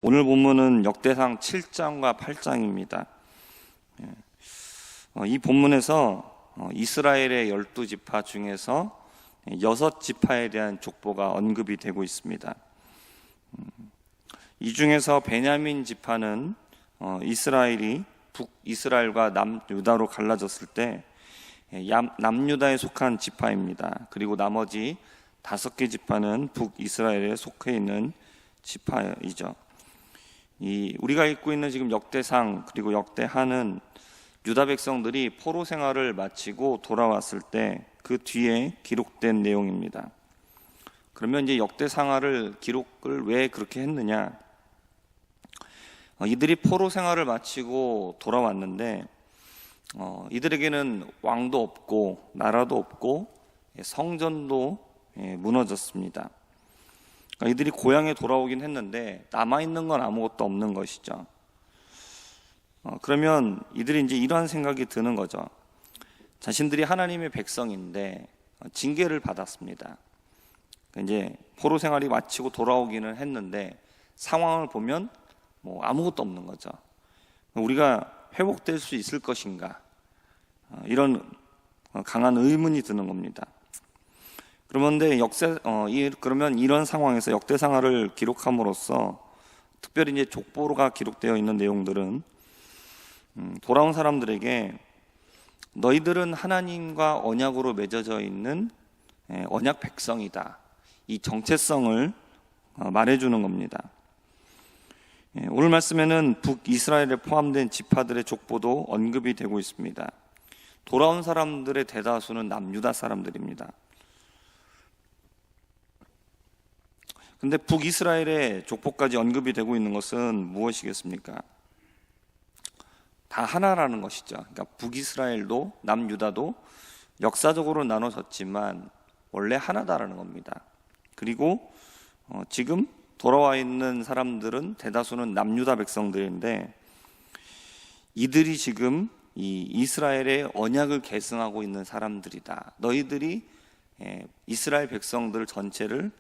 오늘 본문은 역대상 7장과 8장입니다. 이 본문에서 이스라엘의 12지파 중에서 6지파에 대한 족보가 언급이 되고 있습니다. 이 중에서 베냐민 지파는 이스라엘이 북이스라엘과 남유다로 갈라졌을 때 남유다에 속한 지파입니다. 그리고 나머지 5개 지파는 북이스라엘에 속해 있는 지파이죠. 우리가 읽고 있는 지금 역대상 그리고 역대하는 유다 백성들이 포로 생활을 마치고 돌아왔을 때 그 뒤에 기록된 내용입니다. 그러면 이제 역대상하를 기록을 왜 그렇게 했느냐? 이들이 포로 생활을 마치고 돌아왔는데 이들에게는 왕도 없고 나라도 없고 성전도 무너졌습니다. 이들이 고향에 돌아오긴 했는데 남아있는 건 아무것도 없는 것이죠. 그러면 이들이 이제 이러한 생각이 드는 거죠. 자신들이 하나님의 백성인데 징계를 받았습니다. 이제 포로 생활이 마치고 돌아오기는 했는데 상황을 보면 아무것도 없는 거죠. 우리가 회복될 수 있을 것인가? 이런 강한 의문이 드는 겁니다. 그런데 그러면 이런 상황에서 역대상하를 기록함으로써 특별히 이제 족보가 기록되어 있는 내용들은 돌아온 사람들에게 너희들은 하나님과 언약으로 맺어져 있는 언약 백성이다. 이 정체성을 말해주는 겁니다. 오늘 말씀에는 북이스라엘에 포함된 지파들의 족보도 언급이 되고 있습니다. 돌아온 사람들의 대다수는 남유다 사람들입니다. 근데 북이스라엘의 족보까지 언급이 되고 있는 것은 무엇이겠습니까? 다 하나라는 것이죠. 그러니까 북이스라엘도 남유다도 역사적으로 나눠졌지만 원래 하나다라는 겁니다. 그리고 지금 돌아와 있는 사람들은 대다수는 남유다 백성들인데 이들이 지금 이 이스라엘의 언약을 계승하고 있는 사람들이다. 너희들이 이스라엘 백성들 전체를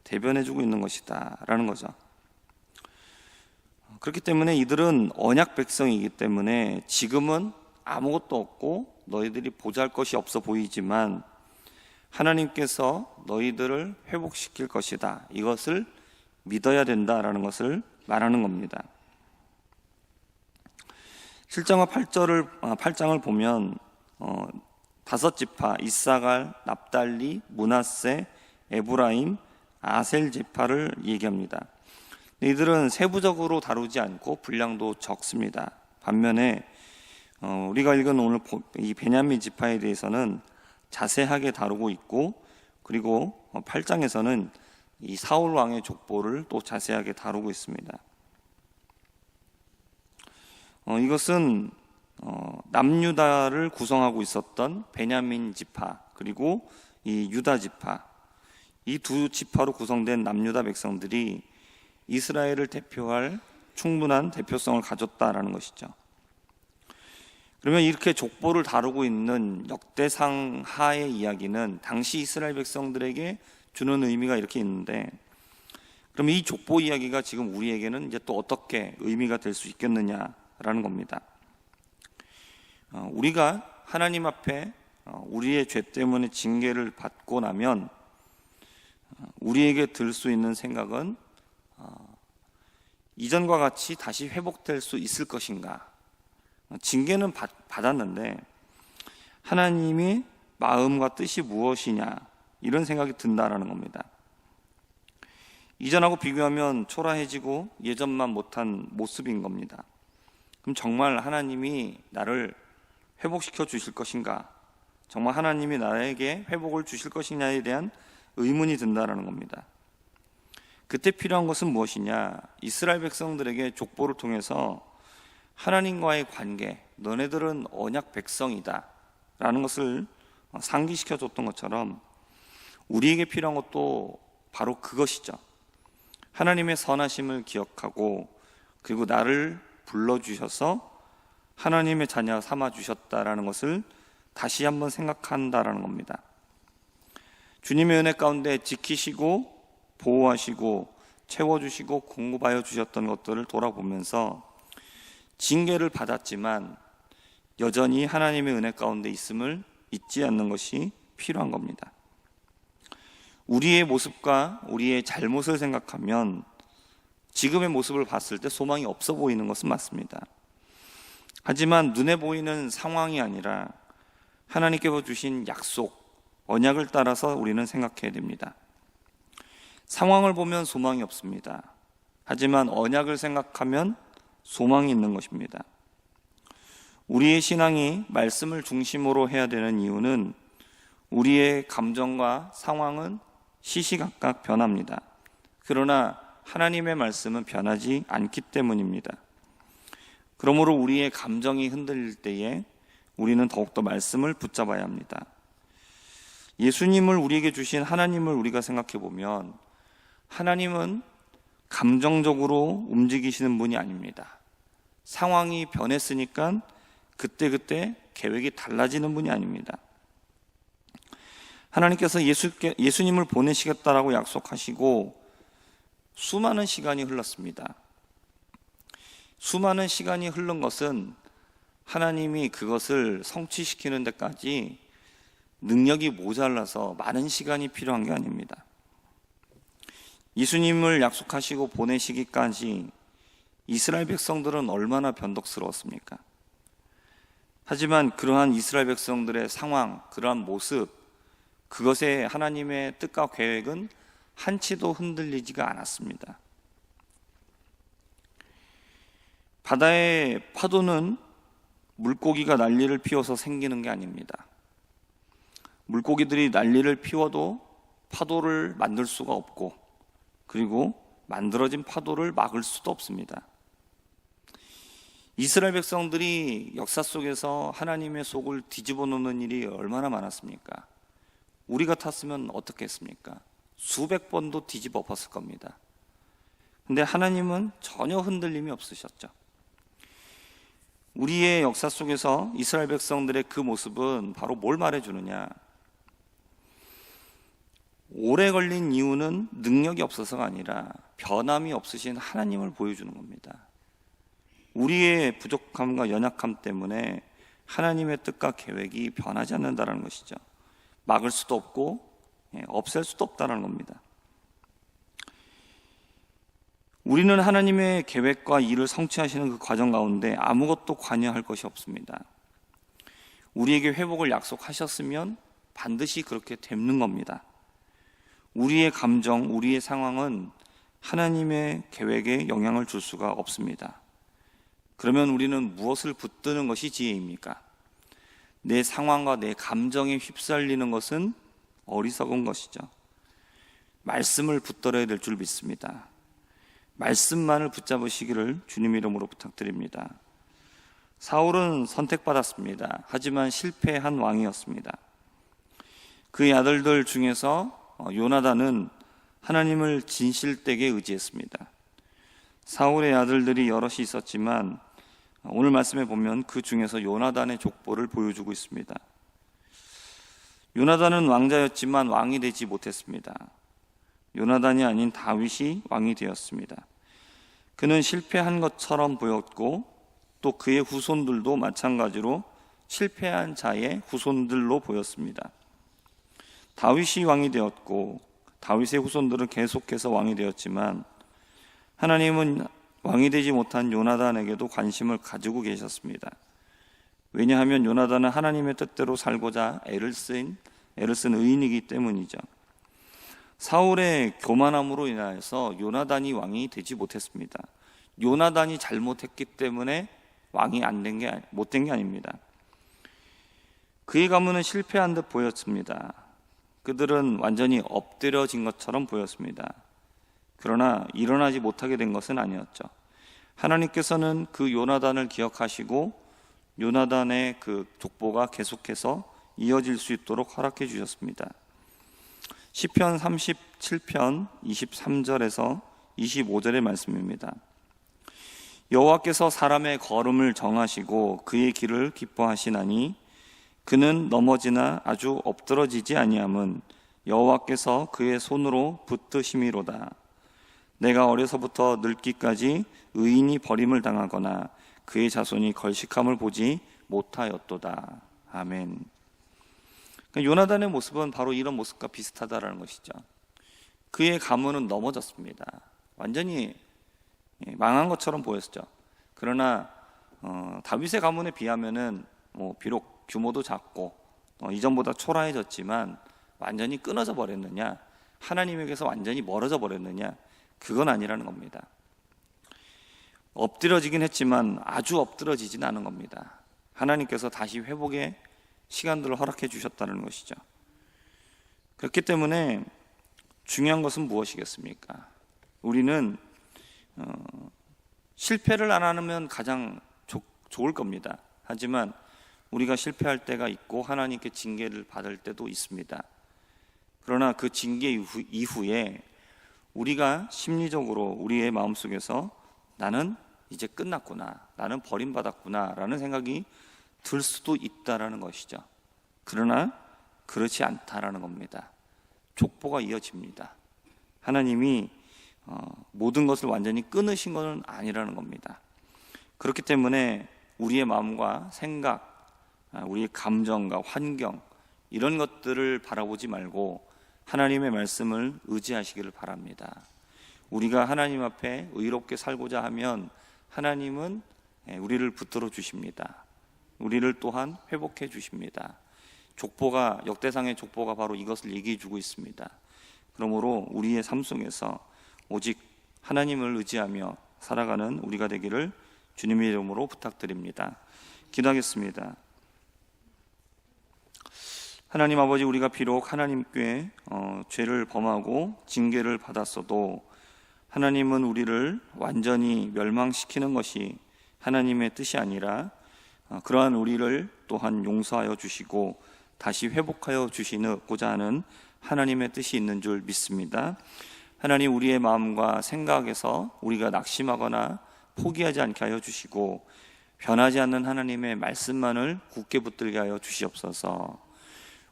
대변해주고 있는 것이다 라는 거죠. 그렇기 때문에 이들은 언약 백성이기 때문에 지금은 아무것도 없고 너희들이 보잘것이 없어 보이지만 하나님께서 너희들을 회복시킬 것이다. 이것을 믿어야 된다라는 것을 말하는 겁니다. 7장과 8장을 보면 5지파 이사갈, 납달리, 므낫세, 에브라임, 아셀 지파를 얘기합니다. 이들은 세부적으로 다루지 않고 분량도 적습니다. 반면에 우리가 읽은 오늘 이 베냐민 지파에 대해서는 자세하게 다루고 있고 그리고 8장에서는 이 사울 왕의 족보를 또 자세하게 다루고 있습니다. 이것은 남유다를 구성하고 있었던 베냐민 지파 그리고 이 유다 지파 이 두 지파로 구성된 남유다 백성들이 이스라엘을 대표할 충분한 대표성을 가졌다라는 것이죠. 그러면 이렇게 족보를 다루고 있는 역대상하의 이야기는 당시 이스라엘 백성들에게 주는 의미가 이렇게 있는데 그럼 이 족보 이야기가 지금 우리에게는 이제 또 어떻게 의미가 될 수 있겠느냐라는 겁니다. 우리가 하나님 앞에 우리의 죄 때문에 징계를 받고 나면 우리에게 들 수 있는 생각은 이전과 같이 다시 회복될 수 있을 것인가? 징계는 받았는데 하나님의 마음과 뜻이 무엇이냐? 이런 생각이 든다라는 겁니다. 이전하고 비교하면 초라해지고 예전만 못한 모습인 겁니다. 그럼 정말 하나님이 나를 회복시켜 주실 것인가? 정말 하나님이 나에게 회복을 주실 것이냐에 대한 의문이 든다라는 겁니다. 그때 필요한 것은 무엇이냐? 이스라엘 백성들에게 족보를 통해서 하나님과의 관계, 너네들은 언약 백성이다 라는 것을 상기시켜 줬던 것처럼 우리에게 필요한 것도 바로 그것이죠. 하나님의 선하심을 기억하고 그리고 나를 불러주셔서 하나님의 자녀 삼아주셨다라는 것을 다시 한번 생각한다라는 겁니다. 주님의 은혜 가운데 지키시고 보호하시고 채워주시고 공급하여 주셨던 것들을 돌아보면서 징계를 받았지만 여전히 하나님의 은혜 가운데 있음을 잊지 않는 것이 필요한 겁니다. 우리의 모습과 우리의 잘못을 생각하면 지금의 모습을 봤을 때 소망이 없어 보이는 것은 맞습니다. 하지만 눈에 보이는 상황이 아니라 하나님께서 주신 약속, 언약을 따라서 우리는 생각해야 됩니다. 상황을 보면 소망이 없습니다. 하지만 언약을 생각하면 소망이 있는 것입니다. 우리의 신앙이 말씀을 중심으로 해야 되는 이유는 우리의 감정과 상황은 시시각각 변합니다. 그러나 하나님의 말씀은 변하지 않기 때문입니다. 그러므로 우리의 감정이 흔들릴 때에 우리는 더욱더 말씀을 붙잡아야 합니다. 예수님을 우리에게 주신 하나님을 우리가 생각해 보면 하나님은 감정적으로 움직이시는 분이 아닙니다. 상황이 변했으니까 그때그때 계획이 달라지는 분이 아닙니다. 하나님께서 예수님을 보내시겠다라고 약속하시고 수많은 시간이 흘렀습니다. 수많은 시간이 흐른 것은 하나님이 그것을 성취시키는 데까지 능력이 모자라서 많은 시간이 필요한 게 아닙니다. 예수님을 약속하시고 보내시기까지 이스라엘 백성들은 얼마나 변덕스러웠습니까? 하지만 그러한 이스라엘 백성들의 상황, 그러한 모습, 그것에 하나님의 뜻과 계획은 한치도 흔들리지가 않았습니다. 바다의 파도는 물고기가 난리를 피워서 생기는 게 아닙니다. 물고기들이 난리를 피워도 파도를 만들 수가 없고, 그리고 만들어진 파도를 막을 수도 없습니다. 이스라엘 백성들이 역사 속에서 하나님의 속을 뒤집어 놓는 일이 얼마나 많았습니까? 우리 같았으면 어떻게 했습니까? 수백 번도 뒤집어 엎었을 겁니다. 근데 하나님은 전혀 흔들림이 없으셨죠. 우리의 역사 속에서 이스라엘 백성들의 그 모습은 바로 뭘 말해주느냐? 오래 걸린 이유는 능력이 없어서가 아니라 변함이 없으신 하나님을 보여주는 겁니다. 우리의 부족함과 연약함 때문에 하나님의 뜻과 계획이 변하지 않는다는 것이죠. 막을 수도 없고 없앨 수도 없다는 겁니다. 우리는 하나님의 계획과 일을 성취하시는 그 과정 가운데 아무것도 관여할 것이 없습니다. 우리에게 회복을 약속하셨으면 반드시 그렇게 되는 겁니다. 우리의 감정, 우리의 상황은 하나님의 계획에 영향을 줄 수가 없습니다. 그러면 우리는 무엇을 붙드는 것이 지혜입니까? 내 상황과 내 감정에 휩쓸리는 것은 어리석은 것이죠. 말씀을 붙들어야 될 줄 믿습니다. 말씀만을 붙잡으시기를 주님 이름으로 부탁드립니다. 사울은 선택받았습니다. 하지만 실패한 왕이었습니다. 그의 아들들 중에서 요나단은 하나님을 진실되게 의지했습니다. 사울의 아들들이 여럿이 있었지만 오늘 말씀에 보면 그 중에서 요나단의 족보를 보여주고 있습니다. 요나단은 왕자였지만 왕이 되지 못했습니다. 요나단이 아닌 다윗이 왕이 되었습니다. 그는 실패한 것처럼 보였고 또 그의 후손들도 마찬가지로 실패한 자의 후손들로 보였습니다. 다윗이 왕이 되었고 다윗의 후손들은 계속해서 왕이 되었지만 하나님은 왕이 되지 못한 요나단에게도 관심을 가지고 계셨습니다. 왜냐하면 요나단은 하나님의 뜻대로 살고자 애를 쓴 의인이기 때문이죠. 사울의 교만함으로 인하여서 요나단이 왕이 되지 못했습니다. 요나단이 잘못했기 때문에 왕이 못된 게 아닙니다. 그의 가문은 실패한 듯 보였습니다. 그들은 완전히 엎드려진 것처럼 보였습니다. 그러나 일어나지 못하게 된 것은 아니었죠. 하나님께서는 그 요나단을 기억하시고 요나단의 그 족보가 계속해서 이어질 수 있도록 허락해 주셨습니다. 시편 37편 23절에서 25절의 말씀입니다. 여호와께서 사람의 걸음을 정하시고 그의 길을 기뻐하시나니 그는 넘어지나 아주 엎드러지지 아니함은 여호와께서 그의 손으로 붙드심이로다. 내가 어려서부터 늙기까지 의인이 버림을 당하거나 그의 자손이 걸식함을 보지 못하였도다. 아멘. 그러니까 요나단의 모습은 바로 이런 모습과 비슷하다라는 것이죠. 그의 가문은 넘어졌습니다. 완전히 망한 것처럼 보였죠. 그러나 다윗의 가문에 비하면은 비록 규모도 작고 이전보다 초라해졌지만 완전히 끊어져 버렸느냐, 하나님에게서 완전히 멀어져 버렸느냐, 그건 아니라는 겁니다. 엎드러지긴 했지만 아주 엎드러지진 않은 겁니다. 하나님께서 다시 회복의 시간들을 허락해 주셨다는 것이죠. 그렇기 때문에 중요한 것은 무엇이겠습니까? 우리는 실패를 안 하면 가장 좋을 겁니다. 하지만 우리가 실패할 때가 있고 하나님께 징계를 받을 때도 있습니다. 그러나 그 징계 이후에 우리가 심리적으로 우리의 마음속에서 나는 이제 끝났구나, 나는 버림받았구나 라는 생각이 들 수도 있다라는 것이죠. 그러나 그렇지 않다라는 겁니다. 족보가 이어집니다. 하나님이 모든 것을 완전히 끊으신 것은 아니라는 겁니다. 그렇기 때문에 우리의 마음과 생각, 우리의 감정과 환경, 이런 것들을 바라보지 말고 하나님의 말씀을 의지하시기를 바랍니다. 우리가 하나님 앞에 의롭게 살고자 하면 하나님은 우리를 붙들어 주십니다. 우리를 또한 회복해 주십니다. 역대상의 족보가 바로 이것을 얘기해 주고 있습니다. 그러므로 우리의 삶 속에서 오직 하나님을 의지하며 살아가는 우리가 되기를 주님의 이름으로 부탁드립니다. 기도하겠습니다. 하나님 아버지, 우리가 비록 하나님께 죄를 범하고 징계를 받았어도 하나님은 우리를 완전히 멸망시키는 것이 하나님의 뜻이 아니라 그러한 우리를 또한 용서하여 주시고 다시 회복하여 주시고자 하는 하나님의 뜻이 있는 줄 믿습니다. 하나님, 우리의 마음과 생각에서 우리가 낙심하거나 포기하지 않게 하여 주시고 변하지 않는 하나님의 말씀만을 굳게 붙들게 하여 주시옵소서.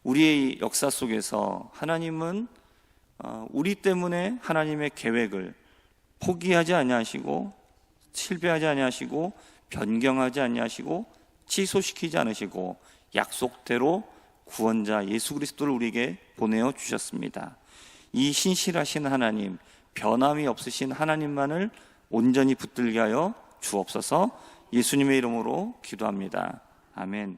우리의 역사 속에서 하나님은 우리 때문에 하나님의 계획을 포기하지 아니하시고 실패하지 아니하시고 변경하지 아니하시고 취소시키지 않으시고 약속대로 구원자 예수 그리스도를 우리에게 보내어 주셨습니다. 이 신실하신 하나님, 변함이 없으신 하나님만을 온전히 붙들게 하여 주옵소서. 예수님의 이름으로 기도합니다. 아멘.